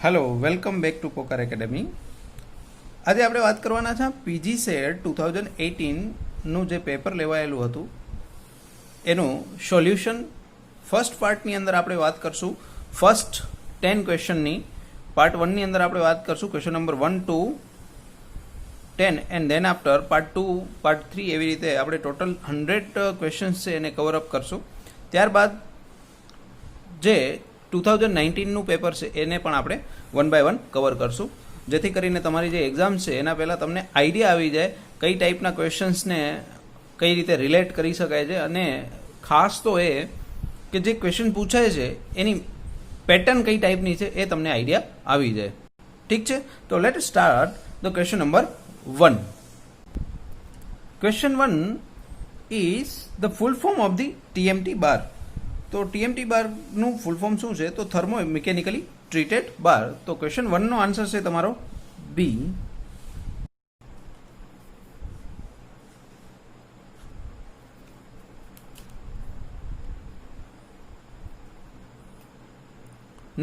Hello welcome back to Pokar academy. આજે આપણે વાત કરવાના છે પીજી સેટ 2018નું જે પેપર લેવાયેલું હતું એનું સોલ્યુશન ફર્સ્ટ પાર્ટની અંદર આપણે વાત કરશું। ફર્સ્ટ 10 ક્વેશ્ચનની પાર્ટ 1ની અંદર આપણે વાત કરશું question number 1 to 10 and then after part 2 part 3 એવી રીતે આપણે ટોટલ 100 ક્વેશ્ચન્સ છે એને કવર અપ કરશું। ત્યારબાદ જે 2019નું પેપર છે એને પણ આપણે 1 by 1 કવર કરશું, જેથી કરીને તમારી જે એક્ઝામ છે એના પહેલાં તમને આઈડિયા આવી જાય કઈ ટાઈપના ક્વેશ્ચન્સને કઈ રીતે રિલેટ કરી શકાય છે, અને ખાસ તો એ કે જે ક્વેશ્ચન પૂછાય છે એની પેટર્ન કઈ ટાઈપની છે એ તમને આઈડિયા આવી જાય। ઠીક છે, તો let start the question number 1। Question 1 is the full form of the TMT bar. તો ટીએમટી બારનું ફૂલ ફોર્મ શું છે? તો થર્મો મિકેનિકલી ટ્રીટેડ બાર। તો ક્વેશ્ચન 1નો આન્સર છે તમારો બી।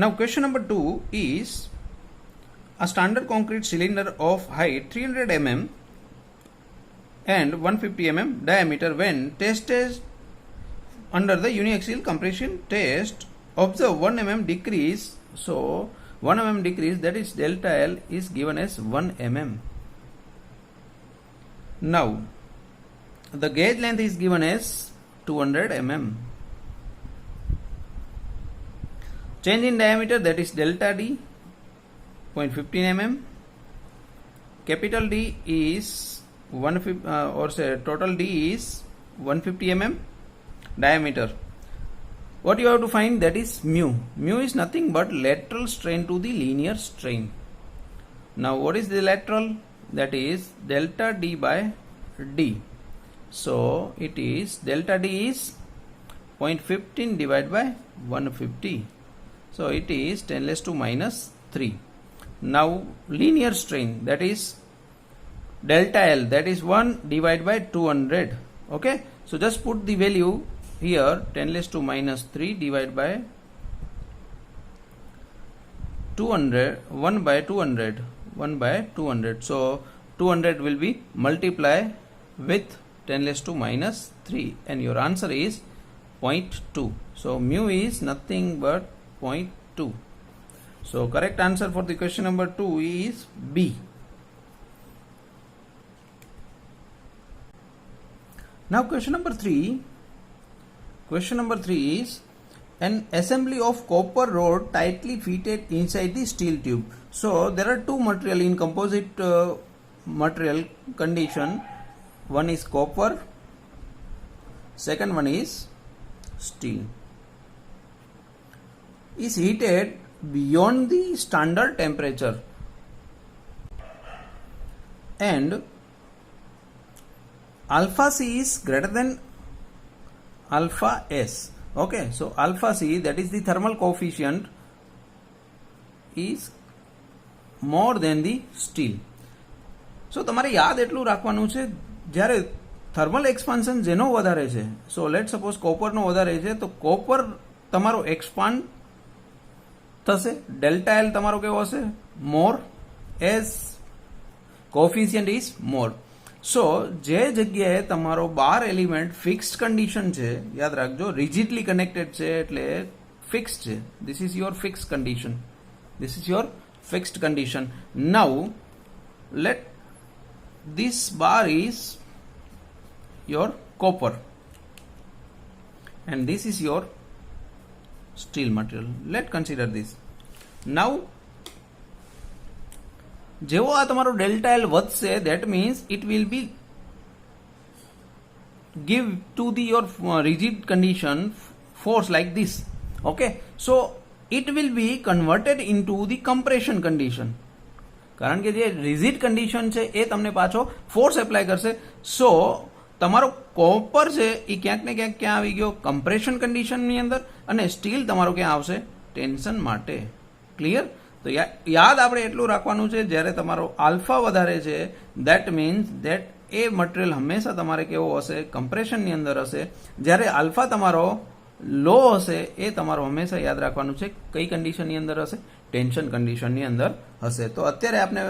Now question number 2 is a standard concrete cylinder of height 300 mm and 150 mm diameter when tested under the uniaxial compression test, observe 1 mm decrease. So 1 mm decrease, that is delta L, is given as 1 mm. Now the gauge length is given as 200 mm. Change in diameter, that is delta D, 0.15 mm. Capital D is 150 or say total D is 150 mm. Diameter. What you have to find, that is mu. Mu is nothing but lateral strain to the linear strain. Now what is the lateral? That is delta D by D. So it is delta D is 0.15 divided by 150. So it is 10 raised to minus 3. Now linear strain, that is delta L, that is 1 divided by 200. Okay, so just put the value here, 10 raised to minus 3 divided by 200, 1 by 200, 1 by 200. So 200 will be multiplied with 10 raised to minus 3 and your answer is 0.2. So mu is nothing but 0.2. So correct answer for the question number 2 is B. Now question number 3. Question number 3 is an assembly of copper rod tightly fitted inside the steel tube. So there are two material in composite material condition. One is copper, second one is steel. Is heated beyond the standard temperature and alpha C is greater than alpha S. Okay, so alpha C, that is the thermal coefficient, is more than the steel. So તમારે યાદ એટલું રાખવાનું છે, જ્યારે thermal expansion જેનો વધારે છે, so let suppose કોપરનો વધારે છે, તો કોપર તમારો એક્સપાન્ડ થશે, ડેલ્ટા એલ તમારો કેવો હશે? મોર, એઝ કોફિશિયન્ટ ઇઝ મોર। સો જે જગ્યાએ તમારો બાર એલિમેન્ટ ફિક્સ્ડ કન્ડિશન છે, યાદ રાખજો, રિજિડલી કનેક્ટેડ છે એટલે ફિક્સ્ડ છે, this is your fixed condition, this is your fixed condition. Now let this bar is your copper and this is your steel material. Let's consider this. Now જેવો આ તમારો delta L વધશે, that means it will be give to the your rigid condition force like this. Okay, so it will be converted into the compression condition, કારણ કે જે rigid condition છે એ તમને પાછો ફોર્સ એપ્લાય કરશે। સો તમારો કોપર છે એ ક્યાંક ને ક્યાંક ક્યાં આવી ગયો? કમ્પ્રેશન કન્ડિશનની અંદર, અને સ્ટીલ તમારો ક્યાં આવશે? ટેન્શન માટે। ક્લિયર? તો યાદ આપણે એટલું રાખવાનું છે, જ્યારે તમારો આલ્ફા વધારે છે, that means that A material હંમેશા તમારે કેવો હશે? કમ્પ્રેશનની અંદર હશે। જ્યારે આલ્ફા તમારો લો હશે એ તમારો હંમેશા યાદ રાખવાનું છે કઈ કન્ડિશનની અંદર હશે? ટેન્શન કન્ડિશનની અંદર હશે. તો અત્યારે આપણે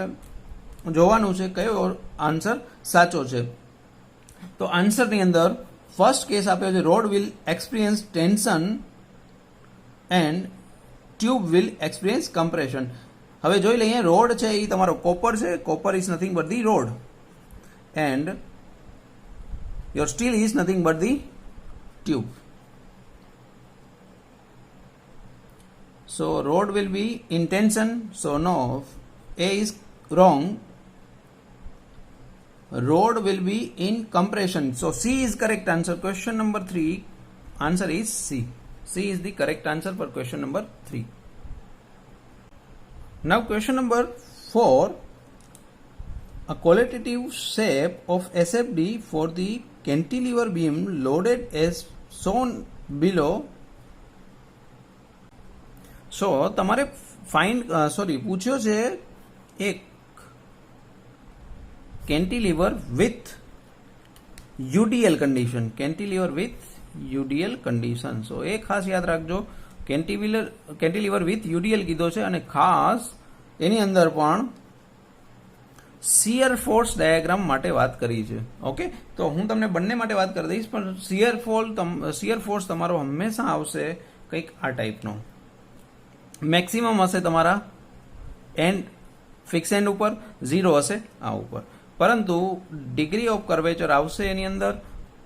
જોવાનું છે કયો આન્સર સાચો છે. તો આન્સરની અંદર ફર્સ્ટ કેસ આપ્યો છે road will experience tension and tube will experience compression. હવે જોઈ લઈએ, રોડ છે એ તમારો કોપર છે. Copper is nothing but the road and your steel is nothing but the tube. So rod will be in tension. So no, A is wrong. Rod will be in compression. So C is correct answer. Question number 3. Answer is C. C is the correct answer for question number 3. Now question number 4. A qualitative shape of SFD for the cantilever beam loaded as shown below. So તમારે પૂછ્યો છે એક cantilever with UDL condition. Cantilever with UDL condition. So એ ખાસ યાદ રાખજો, cantilever with યુડીએલ કીધો છે અને ખાસ એની અંદર પણ શિયર ફોર્સ ડાયાગ્રામ માટે વાત કરી છે. ઓકે, તો હું તમને બંને માટે વાત કરી દઈશ, પણ શિયર ફોર્સ તમારો હંમેશા આવશે કંઈક આ ટાઈપનો. મેક્સિમમ હશે તમારા એન્ડ ફિક્સ એન્ડ ઉપર, 0 હશે આ ઉપર, પરંતુ ડિગ્રી ઓફ કર્વેચર આવશે એની અંદર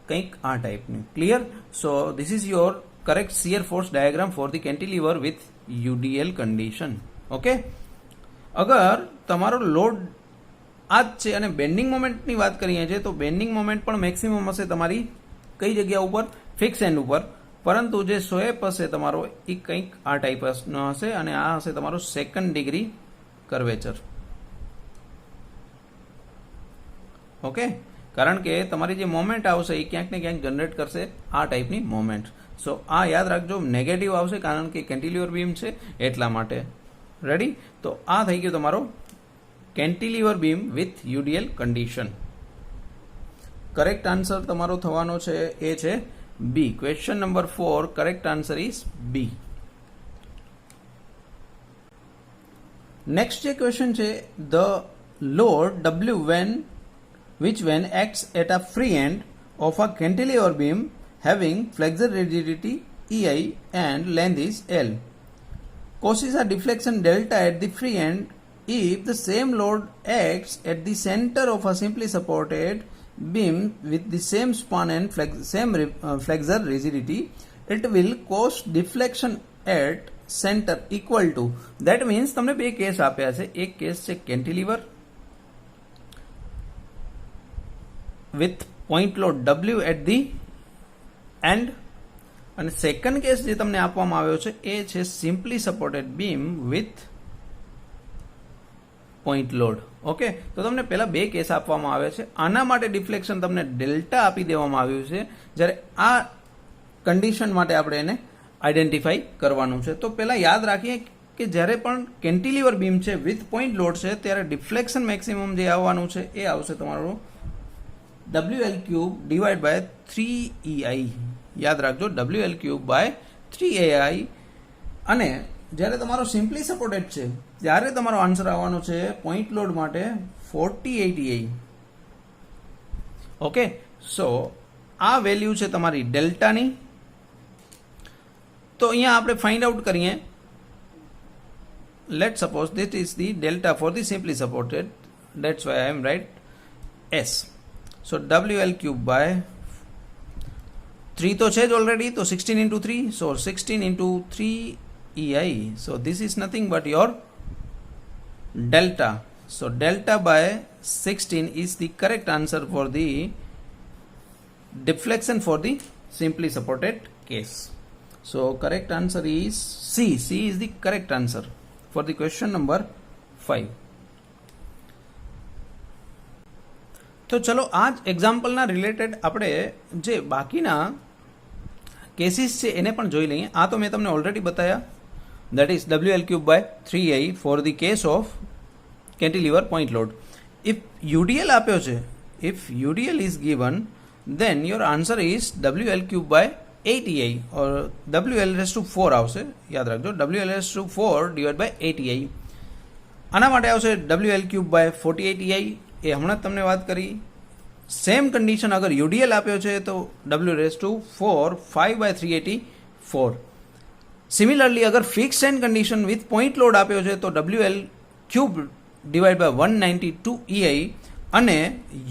કંઈક આ ટાઈપનું. Clear? So this is your correct shear force diagram for the cantilever with UDL condition. Okay, અગર તમારો લોડ આ જ છે અને બેન્ડિંગ મોમેન્ટની વાત કરીએ છીએ તો બેન્ડિંગ મોમેન્ટ પણ મેક્સિમમ હશે તમારી કઈ જગ્યા ઉપર? ફિક્સ એન્ડ ઉપર, પરંતુ જે સ્વેપ હશે તમારો એ કંઈક આ ટાઈપનો હશે અને આ હશે તમારો સેકન્ડ ડિગ્રી કર્વેચર. ઓકે, કારણ કે તમારી જે મોમેન્ટ આવશે એ ક્યાંક ને ક્યાંક જનરેટ કરશે આ ટાઈપની મોમેન્ટ. સો આ યાદ રાખજો, નેગેટિવ આવશે કારણ કે કેન્ટિલીવર બીમ છે એટલા માટે. રેડી? તો આ થઈ ગયો તમારો cantilever beam with UDL condition. Correct answer તમારો થવાનો છે એ છે B. Question number 4, correct answer is B. Next question છે the load W which acts at a free end of a cantilever beam having flexure rigidity EI and length is L causes a deflection delta at the free end if the same load acts at the center of a simply supported beam with the same span and flexure rigidity. It will cause deflection at center equal to. That means તમને બે case આપ્યા છે. એક case છે cantilever with point load W at the end અને second case જે તમને આપવામાં આવ્યો છે એ છે simply supported beam with point load. Okay, તો તમને પહેલા બે કેસ આપવામાં આવે છે. આના માટે ડિફ્લેક્શન તમને ડેલ્ટા આપી દેવામાં આવ્યું છે, જ્યારે આ કન્ડિશન માટે આપણે એને આઈડેન્ટિફાઈ કરવાનું છે. તો પહેલા યાદ રાખીએ કે જ્યારે પણ કેન્ટિલીવર બીમ છે વિથ પોઈન્ટ લોડ છે ત્યારે ડિફ્લેક્શન મેક્સિમમ જે આવવાનું છે એ આવશે તમારું WL³ ડિવાઈડ બાય 3EI. યાદ રાખજો, WL³/3EI. અને જ્યારે તમારો સિમ્પલી સપોર્ટેડ છે ત્યારે તમારો આન્સર આવવાનો છે પોઈન્ટ લોડ માટે 48 EI. ઓકે, સો આ વેલ્યુ છે તમારી ડેલ્ટાની. તો અહીંયા આપણે ફાઇન્ડ આઉટ કરીએ. Let suppose this is the delta for the simply supported, that's why I am right S. So WL³/3 તો છે જ ઓલરેડી, તો 16 into 3, so 16 into 3 EI. So this is nothing but your delta. So delta by 16 is the correct answer for the deflection for the simply supported case. So correct answer is C. C is the correct answer for the question number 5. તો ચલો આ જ એક્ઝામ્પલના related આપણે જે બાકીના cases છે એને પણ જોઈ લઈએ. આ તો મેં તમને ઓલરેડી બતાવ્યા, that is WL³/3I for the case of cantilever point load. If UDL આપ્યો છે, if UDL is given, then your answer is WL³ by ATI और WL/4 આવશે, યાદ રાખજો WL/4 ડિવાઇડ બાય ATI. આના માટે આવશે WL3/48EI, એ હમણાં જ તમને વાત કરી. સેમ કન્ડિશન અગર UDL આપ્યો છે તો W/4 5/384. સિમિલરલી અગર fix and condition with point load આપ્યો છે તો WL3 ડિવાઇડ બાય 192EI અને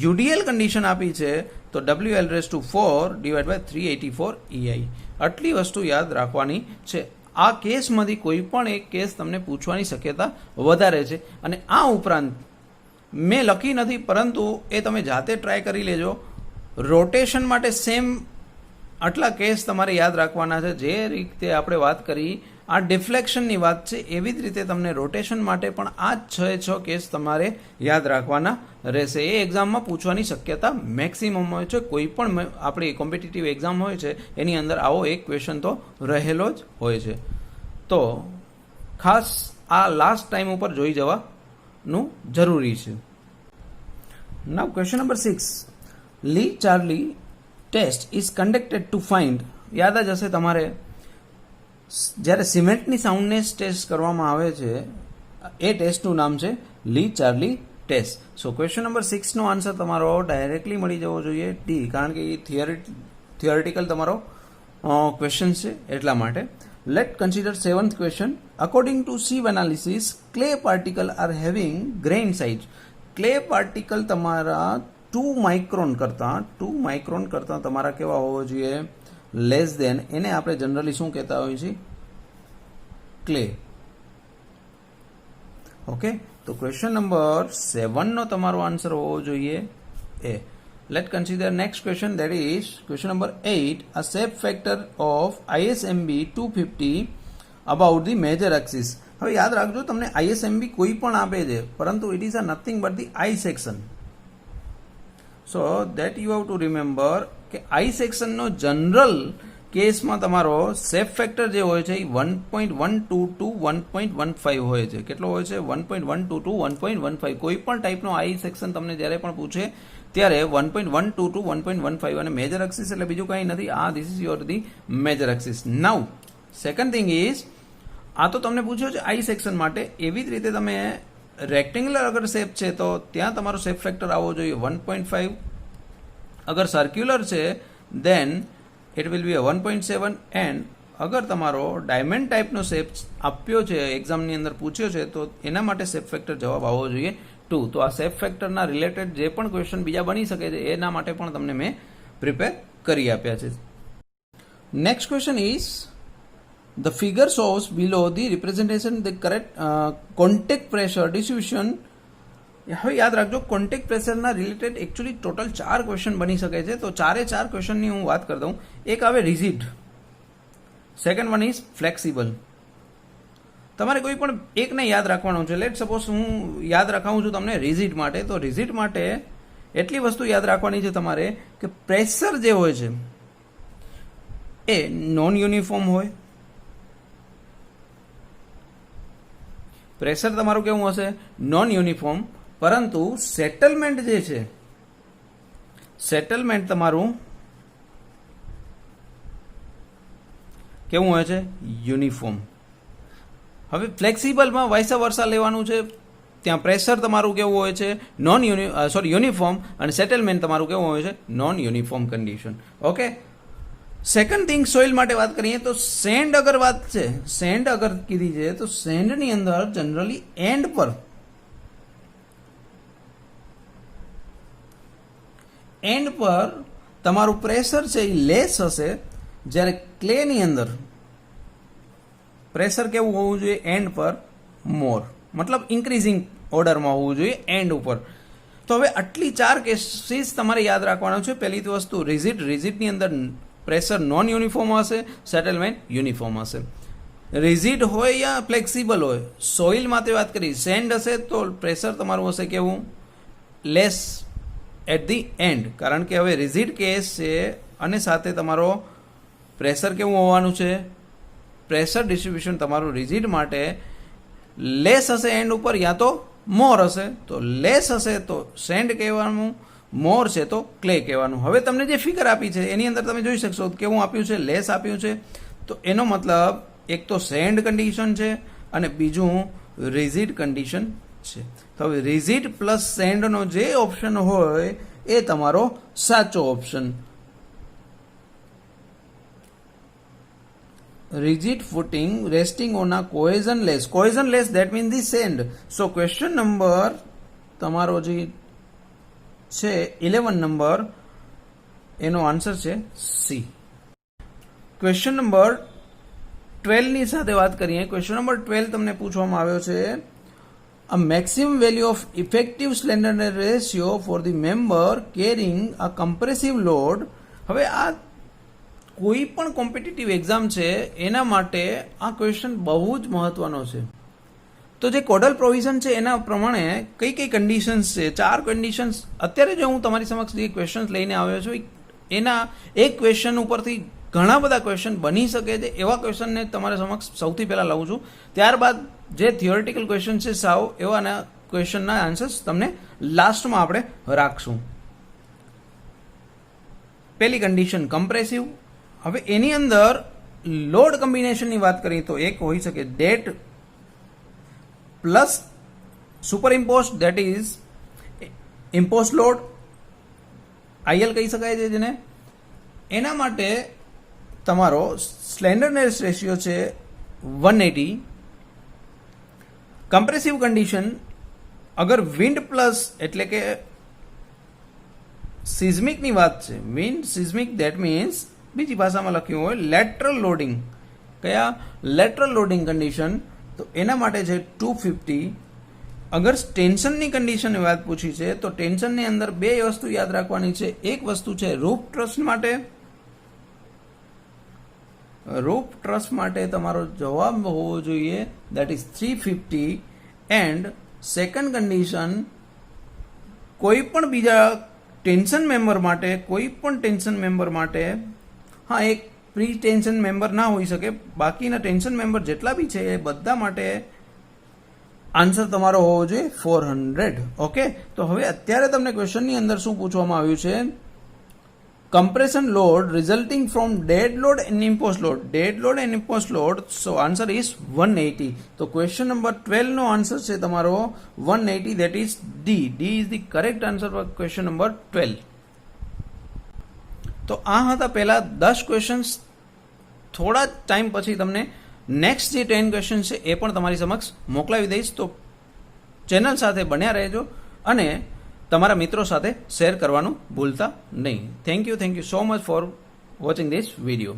UDL કન્ડિશન આપી છે તો WL/4 ડિવાઇડ બાય 384EI. આટલી વસ્તુ યાદ રાખવાની છે. આ કેસમાંથી કોઈ પણ એક કેસ તમને પૂછવાની શક્યતા વધારે છે. અને આ ઉપરાંત મેં લખી નથી, પરંતુ એ તમે જાતે ટ્રાય કરી લેજો. રોટેશન માટે સેમ આટલા કેસ તમારે યાદ રાખવાના છે. જે રીતે આપણે વાત કરી આ ડિફ્લેક્શનની વાત છે, એવી જ રીતે તમને રોટેશન માટે પણ આ જ 6 કેસ તમારે યાદ રાખવાના રહેશે. એ એક્ઝામમાં પૂછવાની શક્યતા મેક્સિમમ હોય છે. કોઈ પણ આપણી કોમ્પિટિટિવ એક્ઝામ હોય છે એની અંદર આવો એક ક્વેશ્ચન તો રહેલો જ હોય છે. તો ખાસ આ લાસ્ટ ટાઈમ ઉપર જોઈ જવાનું જરૂરી છે. નાઉ question number 6, Le Chatelier test is conducted to find. યાદ જ હશે તમારે, જ્યારે સિમેન્ટની સાઉન્ડનેસ ટેસ્ટ કરવામાં આવે છે એ ટેસ્ટનું નામ છે લી ચાર્લી ટેસ્ટ. સો ક્વેશ્ચન નંબર 6 નો આન્સર તમારો ડાયરેક્ટલી મળી જવો જોઈએ ડી, કારણ કે એ થિયોરિટિકલ તમારો ક્વેશ્ચન છે એટલા માટે. Let consider 7th question. According to sieve analysis clay particle are having grain size. Clay particle તમારા 2 માઇક્રોન કરતાં તમારા કેવા હોવો જોઈએ? Less than. એને આપણે જનરલી શું કહેતા હોઈએ છીએ? ક્લે. ઓકે, તો ક્વેશ્ચન નંબર 7 નો તમારો આન્સર હોવો જોઈએ A. Let consider next question, that is question number 8. A shape factor of ISMB 250 about the major axis. હવે યાદ રાખજો, તમને ISMB કોઈ પણ આપે છે, પરંતુ it is a nothing but the I section. So that you have to remember કે I સેક્શનનો જનરલ કેસમાં તમારો શેપ ફેક્ટર જે હોય છે એ 1.12 to 1.15 હોય છે. કેટલો હોય છે? 1.12 to 1.15. કોઈ પણ ટાઈપનો I સેક્શન તમને જ્યારે પણ પૂછે ત્યારે 1.12 to 1.15. અને મેજર એક્સિસ એટલે બીજું કંઈ નથી. This is your the major axis. Now second thing is, આ તો તમને પૂછ્યો છે I સેક્શન માટે. એવી જ રીતે તમે રેક્ટેંગ્યુલર અગર શેપ છે તો ત્યાં તમારો શેપ ફેક્ટર આવવો જોઈએ 1.5. અગર સર્ક્યુલર છે then it will be 1.7. And અગર તમારો ડાયમંડ ટાઈપનો શેપ આપ્યો છે, એક્ઝામની અંદર પૂછ્યો છે, તો એના માટે શેપ ફેક્ટર જવાબ આવવો જોઈએ 2. તો આ શેપ ફેક્ટરના રિલેટેડ જે પણ ક્વેશ્ચન બીજા બની શકે છે એના માટે પણ તમને મેં પ્રિપેર કરી આપ્યા છે. Next question is, the figure shows below the representation the correct contact pressure distribution. હવે યાદ રાખજો, કોન્ટેક્ટ પ્રેશરના રિલેટેડ એકચ્યુઅલી ટોટલ 4 ક્વેશ્ચન બની શકે છે. તો 4 ક્વેશ્ચનની હું વાત કરી દઉં. એક આવે rigid, second one is flexible. તમારે કોઈ પણ એકને યાદ રાખવાનું છે. લેટ સપોઝ હું યાદ રખાવું છું તમને રિજિડ માટે. તો રિજિડ માટે એટલી વસ્તુ યાદ રાખવાની છે તમારે કે પ્રેશર જે હોય છે એ નોન યુનિફોર્મ હોય. પ્રેશર તમારું કેવું હશે? Non uniform. પરંતુ સેટલમેન્ટ જે છે, સેટલમેન્ટ તમારું કેવું હોય છે? યુનિફોર્મ. હવે ફ્લેક્સિબલમાં વાઇસા વર્સા લેવાનું છે. ત્યાં પ્રેશર તમારું કેવું હોય છે? યુનિફોર્મ. અને સેટલમેન્ટ તમારું કેવું હોય છે? Non uniform condition. Okay. Second thing, soil માટે વાત કરીએ તો સેન્ડ અગર વાત છે, સેન્ડ અગર કીધી છે તો સેન્ડની અંદર જનરલી એન્ડ પર તમારું પ્રેશર છે એ લેસ હશે, જ્યારે ક્લેની અંદર પ્રેશર કેવું હોવું જોઈએ? એન્ડ પર મોર, મતલબ ઇન્ક્રીઝિંગ ઓર્ડરમાં હોવું જોઈએ એન્ડ ઉપર. તો હવે આટલી 4 કેસીસ તમારે યાદ રાખવાનો છે. પહેલી તો વસ્તુ રિજિડની અંદર પ્રેશર નોન યુનિફોર્મ હશે, સેટલમેન્ટ યુનિફોર્મ હશે. રિજિડ હોય યા ફ્લેક્સિબલ હોય, સોઇલ માટે વાત કરી, સેન્ડ હશે તો પ્રેશર તમારું હશે કેવું? Less at the end. કારણ કે હવે રિજિડ કેસ છે અને સાથે તમારો પ્રેશર કેવું હોવાનું છે? પ્રેશર ડિસ્ટ્રીબ્યુશન તમારું રિજિડ માટે લેસ હશે એન્ડ ઉપર, યા તો મોર હશે. તો લેસ હશે તો સેન્ડ કહેવાનું, મોર છે તો ક્લે કહેવાનું. હવે તમને જે ફિગર આપી છે એની અંદર તમે જોઈ શકશો કેવું આપ્યું છે, લેસ આપ્યું છે. તો એનો મતલબ એક તો સેન્ડ કન્ડિશન છે અને બીજું રિજિડ કન્ડિશન છે. તો હવે રિજિડ પ્લસ સેન્ડનો જે ઓપ્શન હોય એ તમારો સાચો option. rigid footing resting on a cohesionless. Cohesionless, that means the sand. So question number તમારો જે છે 11 નંબર એનો આન્સર છે સી. ક્વેશ્ચન નંબર 12 ની સાથે વાત કરીએ. ક્વેશ્ચન નંબર 12 તમને પૂછવામાં આવ્યો છે a maximum value of effective slenderness ratio for the member carrying a compressive load. હવે આ કોઈ પણ કોમ્પિટિટિવ એક્ઝામ છે એના માટે આ ક્વેશ્ચન બહુ જ મહત્વનો છે. તો જે કોડલ પ્રોવિઝન છે એના પ્રમાણે કઈ કઈ કન્ડિશન્સ છે, 4 કન્ડિશન્સ અત્યારે જો હું તમારી સમક્ષ જે ક્વેશ્ચન્સ લઈને આવ્યો છું એના એક ક્વેશ્ચન ઉપરથી ઘણા બધા ક્વેશ્ચન બની શકે છે. એવા ક્વેશ્ચનને તમારા સમક્ષ સૌથી પહેલાં લાવું છું. ત્યારબાદ જે થિયોરિટિકલ ક્વેશ્ચન છે સાવ એવાના ક્વેશ્ચનના આન્સર્સ તમને લાસ્ટમાં આપણે રાખશું. પહેલી કન્ડિશન કમ્પ્રેસિવ. હવે એની અંદર લોડ કોમ્બિનેશનની વાત કરીએ તો એક હોઈ શકે date plus super impose, that is impose load, IL કહી શકાય છે જેને. એના માટે તમારો સ્લેન્ડરનેસ રેશિયો છે 180. કમ્પ્રેસિવ કન્ડિશન અગર વિન્ડ પ્લસ એટલે કે સિઝમિકની વાત છે, વિન્ડ સિઝમિક, દેટ મીન્સ બીજી ભાષામાં લખ્યું હોય લેટરલ લોડિંગ. કયા? Lateral loading condition. તો એના માટે છે 250. અગર ટેન્શનની કન્ડિશનની વાત પૂછી છે તો ટેન્શનની અંદર બે વસ્તુ યાદ રાખવાની છે. એક વસ્તુ છે રૂફ ટ્રસ માટે. રૂફ ટ્રસ માટે તમારો જવાબ હોવો જોઈએ that is 350. And second condition કોઈ પણ બીજા ટેન્શન મેમ્બર માટે, કોઈ પણ ટેન્શન મેમ્બર માટે, હા એક પ્રી ટેન્શન મેમ્બર ના હોઈ શકે, બાકીના ટેન્શન મેમ્બર જેટલા બી છે એ બધા માટે આન્સર તમારો હોવો જોઈએ 400. ઓકે, તો હવે અત્યારે તમને ક્વેશ્ચનની અંદર શું પૂછવામાં આવ્યું છે? Compression load resulting from dead load and impose load. Dead load and impose load. So answer is 180. તો ક્વેશ્ચન નંબર 12 નો આન્સર છે તમારો 180, that is D. D is the correct answer for question number 12. તો આ હતા પહેલા 10 questions. થોડા time પછી તમને નેક્સ્ટ જે 10 ક્વેશ્ચન છે એ પણ તમારી સમક્ષ મોકલાવી દઈશ. તો ચેનલ સાથે બન્યા રહેજો અને તમારા મિત્રો સાથે શેર કરવાનું ભૂલતા નહીં. Thank you so much for watching this video.